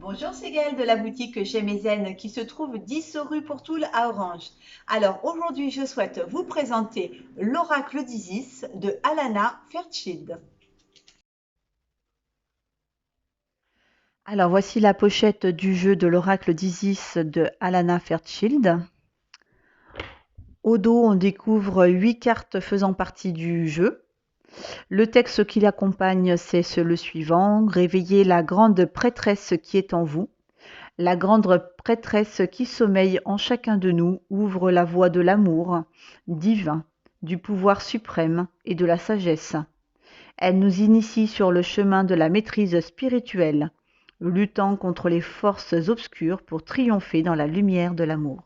Bonjour, c'est Gaëlle de la boutique chez Mézen qui se trouve 10 rue Pourtoul à Orange. Alors aujourd'hui, je souhaite vous présenter l'oracle d'Isis de Alana Fairchild. Alors voici la pochette du jeu de l'oracle d'Isis de Alana Fairchild. Au dos, on découvre 8 cartes faisant partie du jeu. Le texte qui l'accompagne, c'est le suivant. Réveillez la grande prêtresse qui est en vous. La grande prêtresse qui sommeille en chacun de nous ouvre la voie de l'amour divin, du pouvoir suprême et de la sagesse. Elle nous initie sur le chemin de la maîtrise spirituelle, luttant contre les forces obscures pour triompher dans la lumière de l'amour.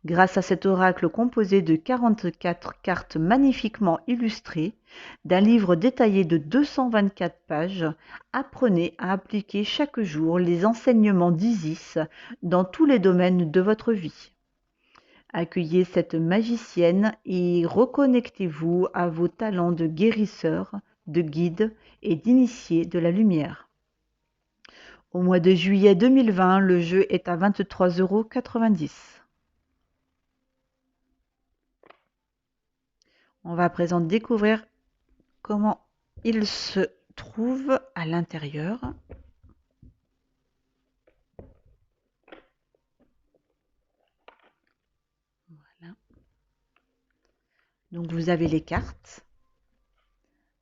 Grâce à cet oracle composé de 44 cartes magnifiquement illustrées, d'un livre détaillé de 224 pages, apprenez à appliquer chaque jour les enseignements d'Isis dans tous les domaines de votre vie. Accueillez cette magicienne et reconnectez-vous à vos talents de guérisseur, de guide et d'initié de la lumière. Au mois de juillet 2020, le jeu est à 23,90 €. On va à présent découvrir comment il se trouve à l'intérieur. Voilà. Donc vous avez les cartes,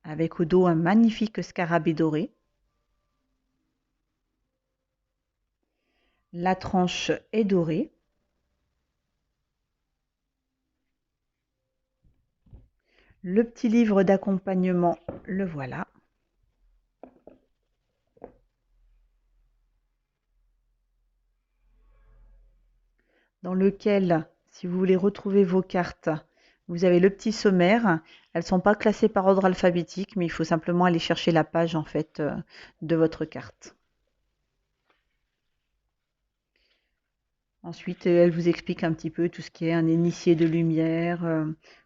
avec au dos un magnifique scarabée doré. La tranche est dorée. Le petit livre d'accompagnement, le voilà. Dans lequel, si vous voulez retrouver vos cartes, vous avez le petit sommaire. Elles ne sont pas classées par ordre alphabétique, mais il faut simplement aller chercher la page en fait de votre carte. Ensuite, elle vous explique un petit peu tout ce qui est un initié de lumière,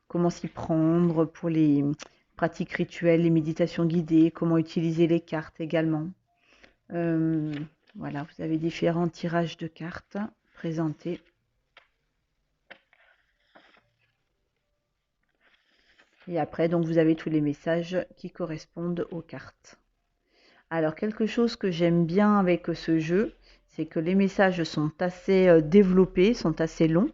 comment s'y prendre pour les pratiques rituelles, les méditations guidées, comment utiliser les cartes également. Voilà, vous avez différents tirages de cartes présentés. Et après, donc, vous avez tous les messages qui correspondent aux cartes. Alors, quelque chose que j'aime bien avec ce jeu, c'est que les messages sont assez développés, sont assez longs.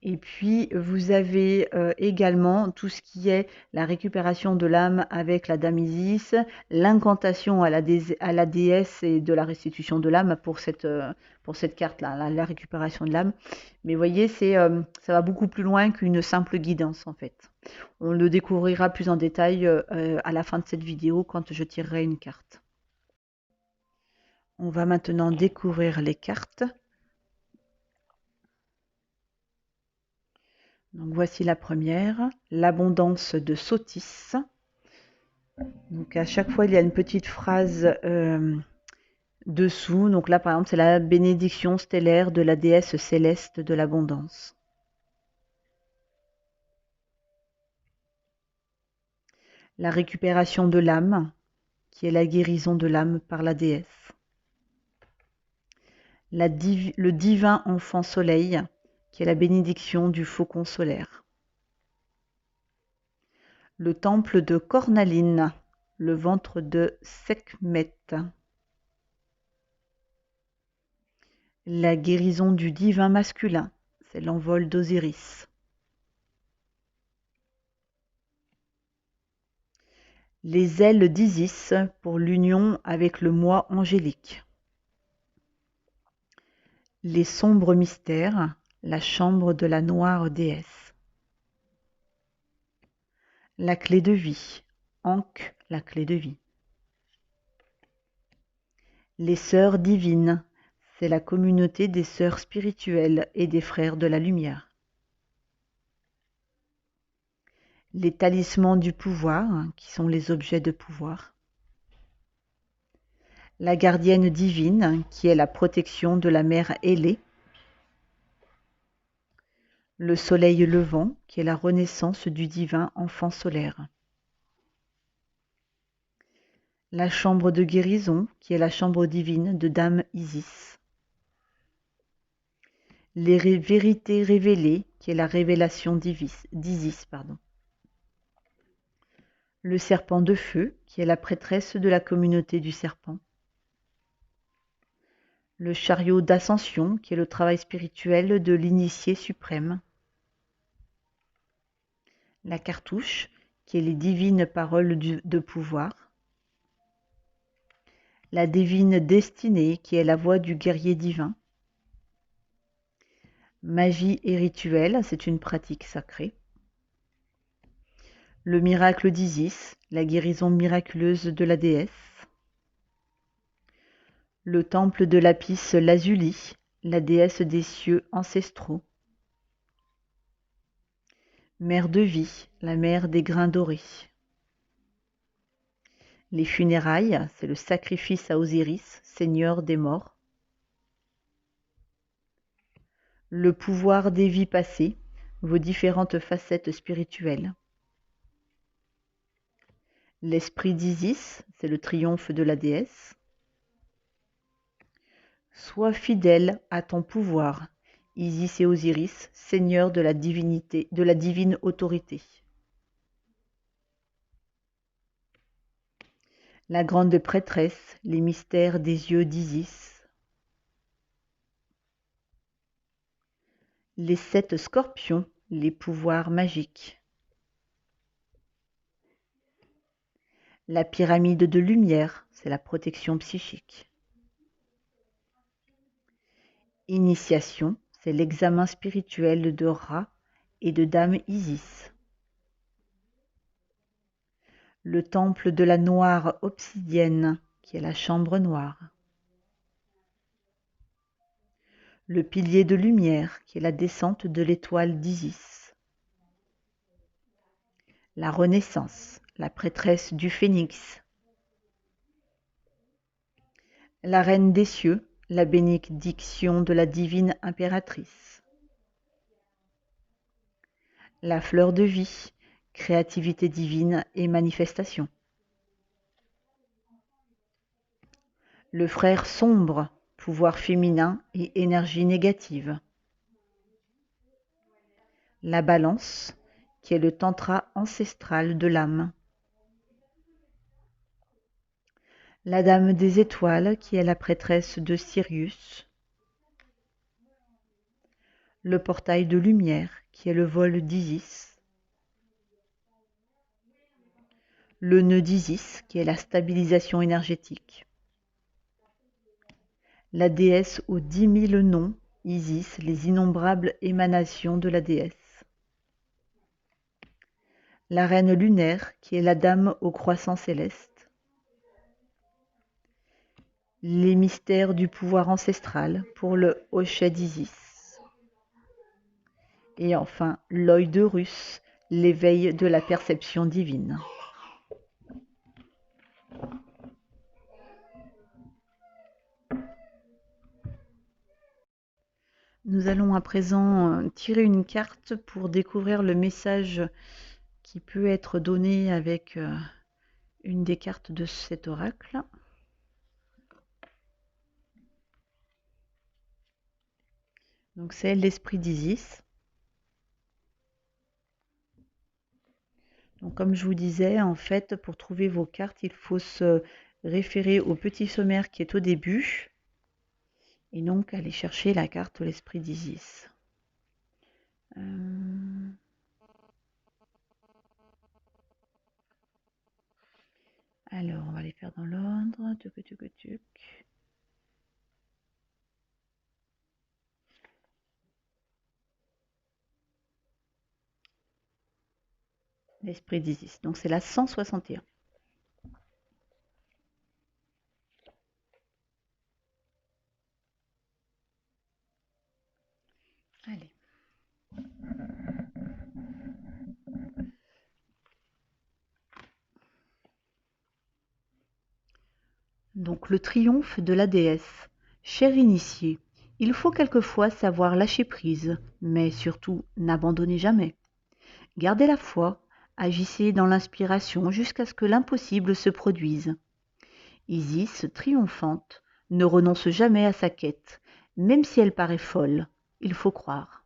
Et puis, vous avez également tout ce qui est la récupération de l'âme avec la Dame Isis, l'incantation à la déesse et de la restitution de l'âme pour cette carte-là, la récupération de l'âme. Mais vous voyez, ça va beaucoup plus loin qu'une simple guidance en fait. On le découvrira plus en détail à la fin de cette vidéo quand je tirerai une carte. On va maintenant découvrir les cartes. Donc voici la première, l'abondance de Sotis. Donc à chaque fois il y a une petite phrase dessous. Donc là par exemple c'est la bénédiction stellaire de la déesse céleste de l'abondance. La récupération de l'âme, qui est la guérison de l'âme par la déesse. Le divin enfant soleil, qui est la bénédiction du faucon solaire. Le temple de Cornaline, le ventre de Sekhmet. La guérison du divin masculin, c'est l'envol d'Osiris. Les ailes d'Isis pour l'union avec le moi angélique. Les sombres mystères, la chambre de la noire déesse. La clé de vie, Ankh, la clé de vie. Les sœurs divines, c'est la communauté des sœurs spirituelles et des frères de la lumière. Les talismans du pouvoir, qui sont les objets de pouvoir. La gardienne divine, qui est la protection de la mère ailée. Le soleil levant, qui est la renaissance du divin enfant solaire. La chambre de guérison, qui est la chambre divine de Dame Isis. Les vérités révélées, qui est la révélation d'Isis. Le serpent de feu, qui est la prêtresse de la communauté du serpent. Le chariot d'ascension, qui est le travail spirituel de l'initié suprême. La cartouche, qui est les divines paroles de pouvoir. La divine destinée, qui est la voix du guerrier divin. Magie et rituel, c'est une pratique sacrée. Le miracle d'Isis, la guérison miraculeuse de la déesse. Le temple de Lapis Lazuli, la déesse des cieux ancestraux. Mère de vie, la mère des grains dorés. Les funérailles, c'est le sacrifice à Osiris, seigneur des morts. Le pouvoir des vies passées, vos différentes facettes spirituelles. L'esprit d'Isis, c'est le triomphe de la déesse. Sois fidèle à ton pouvoir, Isis et Osiris, seigneurs de la divinité, de la divine autorité. La grande prêtresse, les mystères des yeux d'Isis. Les 7 scorpions, les pouvoirs magiques. La pyramide de lumière, c'est la protection psychique. Initiation, c'est l'examen spirituel de Ra et de Dame Isis. Le temple de la noire obsidienne, qui est la chambre noire. Le pilier de lumière, qui est la descente de l'étoile d'Isis. La renaissance, la prêtresse du phénix. La reine des cieux, la bénédiction de la divine impératrice. La fleur de vie, créativité divine et manifestation. Le frère sombre, pouvoir féminin et énergie négative. La balance, qui est le tantra ancestral de l'âme. La dame des étoiles, qui est la prêtresse de Sirius. Le portail de lumière, qui est le vol d'Isis. Le nœud d'Isis, qui est la stabilisation énergétique. La déesse aux 10 000 noms, Isis, les innombrables émanations de la déesse. La reine lunaire, qui est la dame au croissant céleste. Les mystères du pouvoir ancestral pour le hochet d'Isis. Et enfin, l'œil de Russe, l'éveil de la perception divine. Nous allons à présent tirer une carte pour découvrir le message qui peut être donné avec une des cartes de cet oracle. Donc c'est l'esprit d'Isis. Donc comme je vous disais, en fait, pour trouver vos cartes, il faut se référer au petit sommaire qui est au début et donc aller chercher la carte l'esprit d'Isis. Alors, on va les faire dans l'ordre. Tuc. L'esprit d'Isis. Donc c'est la 161. Allez. Donc le triomphe de la déesse. Cher initié, il faut quelquefois savoir lâcher prise, mais surtout n'abandonnez jamais. Gardez la foi, agissez dans l'inspiration jusqu'à ce que l'impossible se produise. Isis, triomphante, ne renonce jamais à sa quête, même si elle paraît folle, il faut croire.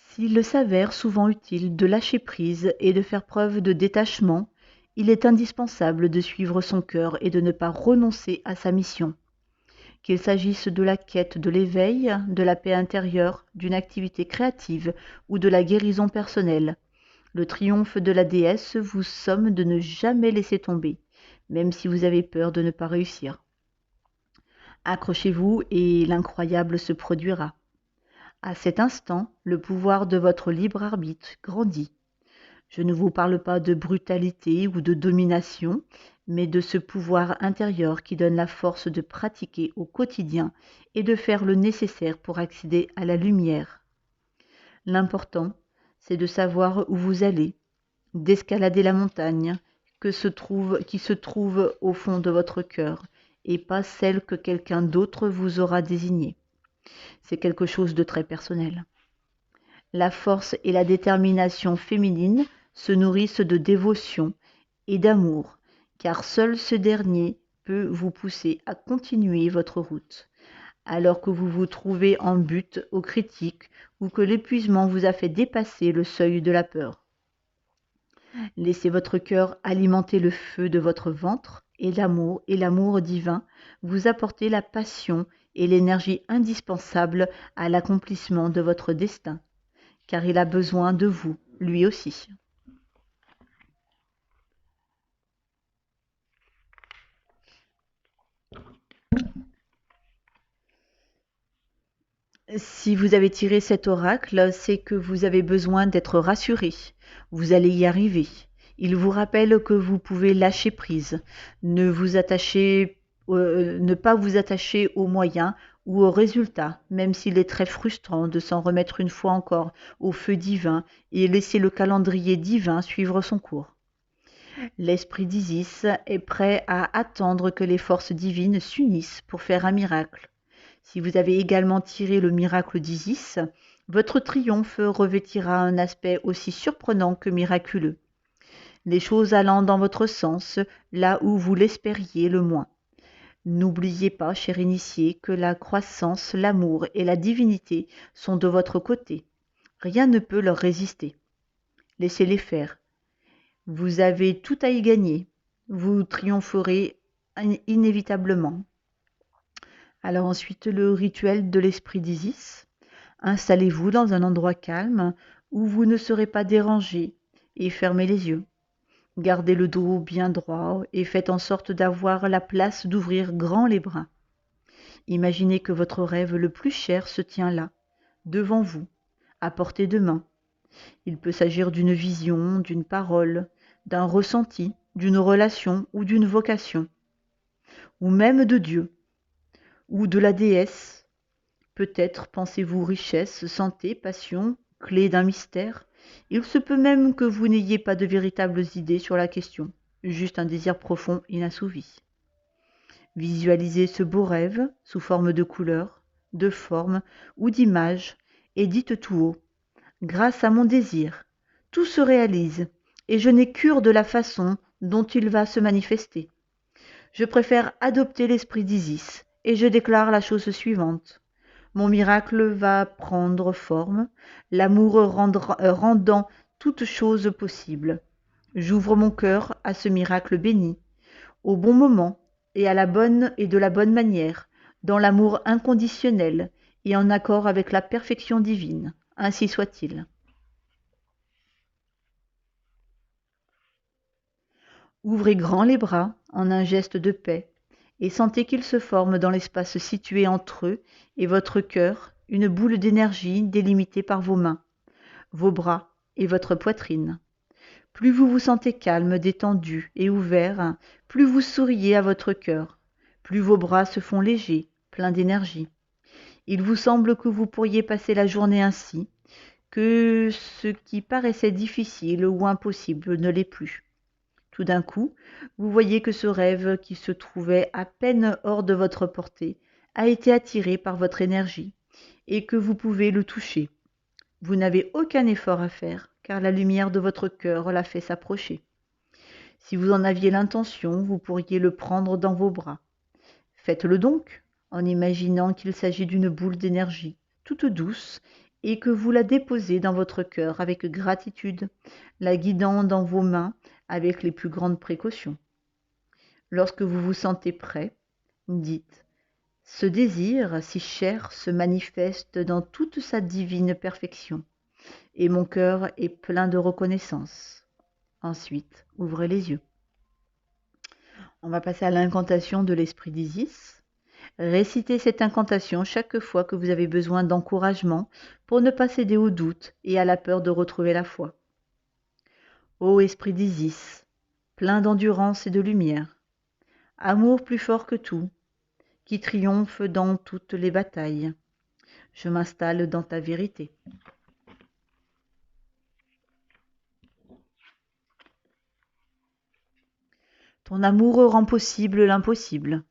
S'il s'avère souvent utile de lâcher prise et de faire preuve de détachement, il est indispensable de suivre son cœur et de ne pas renoncer à sa mission. Qu'il s'agisse de la quête de l'éveil, de la paix intérieure, d'une activité créative ou de la guérison personnelle, le triomphe de la déesse vous somme de ne jamais laisser tomber, même si vous avez peur de ne pas réussir. Accrochez-vous et l'incroyable se produira. À cet instant, le pouvoir de votre libre arbitre grandit. Je ne vous parle pas de brutalité ou de domination, mais de ce pouvoir intérieur qui donne la force de pratiquer au quotidien et de faire le nécessaire pour accéder à la lumière. L'important, c'est de savoir où vous allez, d'escalader la montagne qui se trouve au fond de votre cœur et pas celle que quelqu'un d'autre vous aura désignée. C'est quelque chose de très personnel. La force et la détermination féminine se nourrissent de dévotion et d'amour, car seul ce dernier peut vous pousser à continuer votre route, alors que vous vous trouvez en butte aux critiques ou que l'épuisement vous a fait dépasser le seuil de la peur. Laissez votre cœur alimenter le feu de votre ventre et l'amour divin vous apporter la passion et l'énergie indispensables à l'accomplissement de votre destin, car il a besoin de vous, lui aussi. Si vous avez tiré cet oracle, c'est que vous avez besoin d'être rassuré. Vous allez y arriver. Il vous rappelle que vous pouvez lâcher prise, ne pas vous attacher aux moyens ou aux résultats, même s'il est très frustrant de s'en remettre une fois encore au feu divin et laisser le calendrier divin suivre son cours. L'esprit d'Isis est prêt à attendre que les forces divines s'unissent pour faire un miracle. Si vous avez également tiré le miracle d'Isis, votre triomphe revêtira un aspect aussi surprenant que miraculeux. Les choses allant dans votre sens, là où vous l'espériez le moins. N'oubliez pas, cher initié, que la croissance, l'amour et la divinité sont de votre côté. Rien ne peut leur résister. Laissez-les faire. Vous avez tout à y gagner. Vous triompherez inévitablement. Alors ensuite, le rituel de l'esprit d'Isis. Installez-vous dans un endroit calme où vous ne serez pas dérangé et fermez les yeux. Gardez le dos bien droit et faites en sorte d'avoir la place d'ouvrir grand les bras. Imaginez que votre rêve le plus cher se tient là, devant vous, à portée de main. Il peut s'agir d'une vision, d'une parole, d'un ressenti, d'une relation ou d'une vocation, ou même de Dieu, ou de la déesse. Peut-être pensez-vous richesse, santé, passion, clé d'un mystère. Il se peut même que vous n'ayez pas de véritables idées sur la question, juste un désir profond inassouvi. Visualisez ce beau rêve sous forme de couleurs, de formes ou d'images et dites tout haut. Grâce à mon désir, tout se réalise et je n'ai cure de la façon dont il va se manifester. Je préfère adopter l'esprit d'Isis et je déclare la chose suivante. Mon miracle va prendre forme, l'amour rendant toute chose possible. J'ouvre mon cœur à ce miracle béni, au bon moment et de la bonne manière, dans l'amour inconditionnel et en accord avec la perfection divine. Ainsi soit-il. Ouvrez grand les bras en un geste de paix et sentez qu'il se forme dans l'espace situé entre eux et votre cœur une boule d'énergie délimitée par vos mains, vos bras et votre poitrine. Plus vous vous sentez calme, détendu et ouvert, plus vous souriez à votre cœur, plus vos bras se font légers, pleins d'énergie. Il vous semble que vous pourriez passer la journée ainsi, que ce qui paraissait difficile ou impossible ne l'est plus. Tout d'un coup, vous voyez que ce rêve qui se trouvait à peine hors de votre portée a été attiré par votre énergie et que vous pouvez le toucher. Vous n'avez aucun effort à faire car la lumière de votre cœur l'a fait s'approcher. Si vous en aviez l'intention, vous pourriez le prendre dans vos bras. Faites-le donc, en imaginant qu'il s'agit d'une boule d'énergie, toute douce, et que vous la déposez dans votre cœur avec gratitude, la guidant dans vos mains avec les plus grandes précautions. Lorsque vous vous sentez prêt, dites « Ce désir si cher se manifeste dans toute sa divine perfection, et mon cœur est plein de reconnaissance. » Ensuite, ouvrez les yeux. On va passer à l'incantation de l'esprit d'Isis. Récitez cette incantation chaque fois que vous avez besoin d'encouragement pour ne pas céder au doute et à la peur de retrouver la foi. Ô esprit d'Isis, plein d'endurance et de lumière, amour plus fort que tout, qui triomphe dans toutes les batailles, je m'installe dans ta vérité. Ton amour rend possible l'impossible.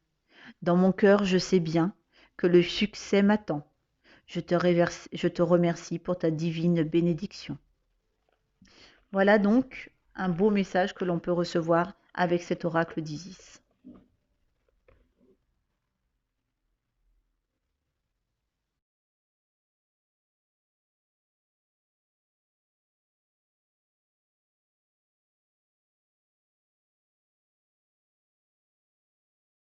Dans mon cœur, je sais bien que le succès m'attend. Je te remercie pour ta divine bénédiction. Voilà donc un beau message que l'on peut recevoir avec cet oracle d'Isis.